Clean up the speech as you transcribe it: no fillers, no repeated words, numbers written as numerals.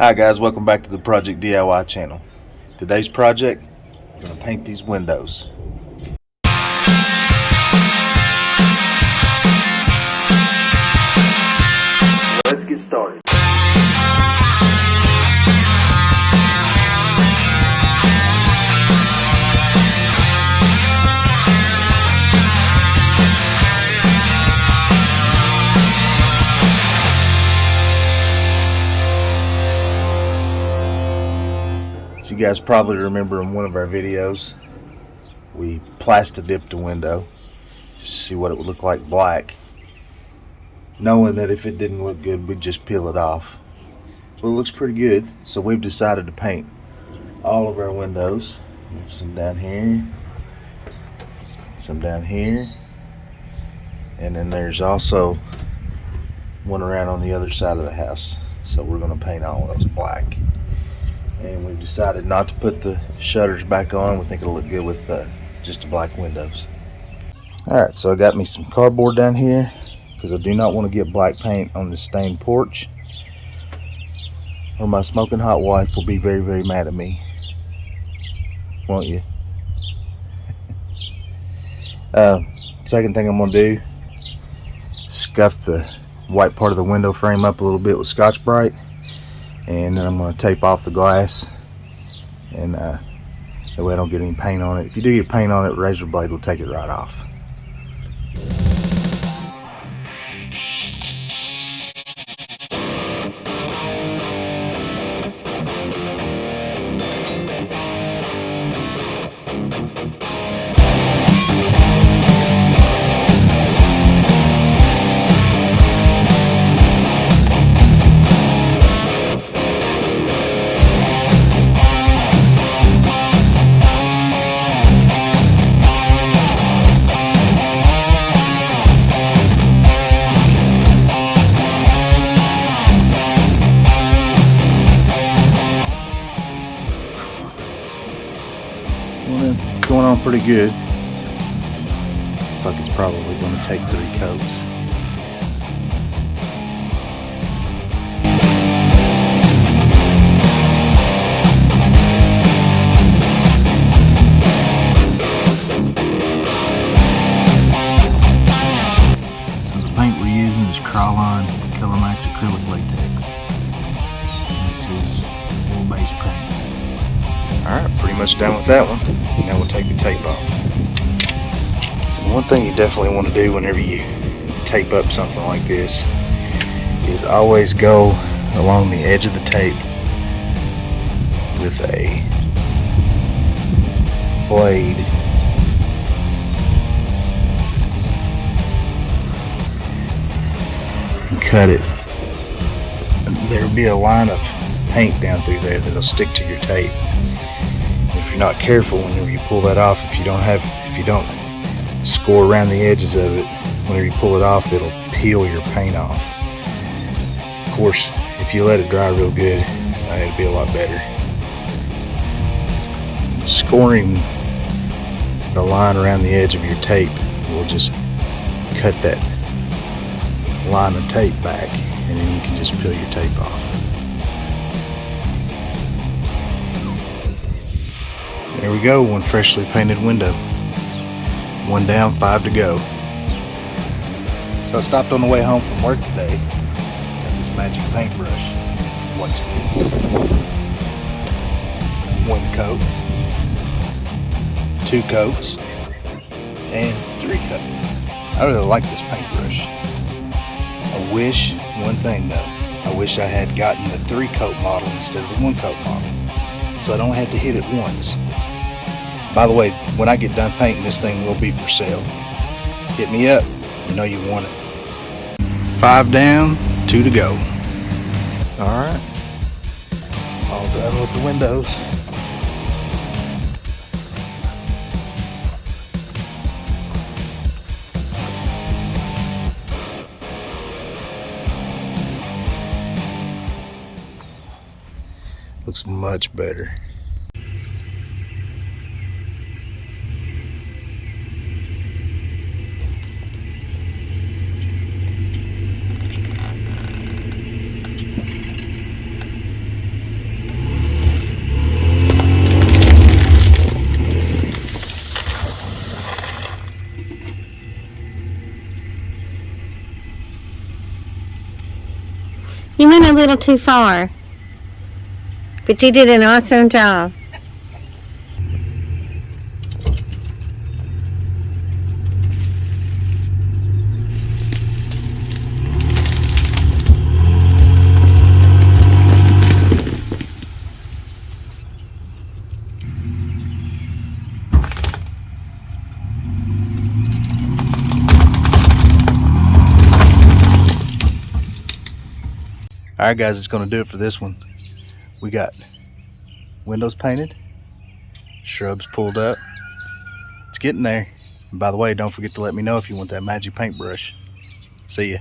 Hi guys, welcome back to the Project DIY channel. Today's project, we're going to paint these windows. Let's get started. So you guys probably remember in one of our videos, we plasti-dipped a window just to see what it would look like black, knowing that if it didn't look good, we'd just peel it off. Well, it looks pretty good, so we've decided to paint all of our windows. We have some down here, some down here, and then there's also one around on the other side of the house. So we're going to paint all of those black. And we've decided not to put the shutters back on. We think it'll look good with just the black windows. Alright, so I got me some cardboard down here because I do not want to get black paint on the stained porch, or my smoking hot wife will be very, very mad at me. Won't you? Second thing I'm going to do, scuff the white part of the window frame up a little bit with Scotch-Brite. And then I'm going to tape off the glass, and that way I don't get any paint on it. If you do get paint on it, razor blade will take it right off. Going on pretty good. Looks like it's probably going to take 3 coats. So the paint we're using is Crawl-On Color Max acrylic latex. And this is oil-based paint. Alright, pretty much done with that one. Now we'll take the tape off. One thing you definitely want to do whenever you tape up something like this is always go along the edge of the tape with a blade and cut it. There'll be a line of paint down through there that'll stick to your tape. If you're not careful, whenever you pull that off, if you don't score around the edges of it, whenever you pull it off, it'll peel your paint off. Of course, if you let it dry real good, it'll be a lot better. Scoring the line around the edge of your tape will just cut that line of tape back, and then you can just peel your tape off. There we go, one freshly painted window. 1 down, 5 to go. So I stopped on the way home from work today. Got this magic paintbrush. Watch this. 1 coat, 2 coats, and 3 coats. I really like this paintbrush. I wish, one thing though, I wish I had gotten the 3 coat model instead of the 1 coat model, so I don't have to hit it once. By the way, when I get done painting, this thing will be for sale. Hit me up, you know you want it. 5 down, 2 to go. Alright, all done with the windows. Looks much better. little too far. But you did an awesome job. Alright guys, it's going to do it for this one. We got windows painted, shrubs pulled up. It's getting there. And by the way, don't forget to let me know if you want that magic paintbrush. See ya.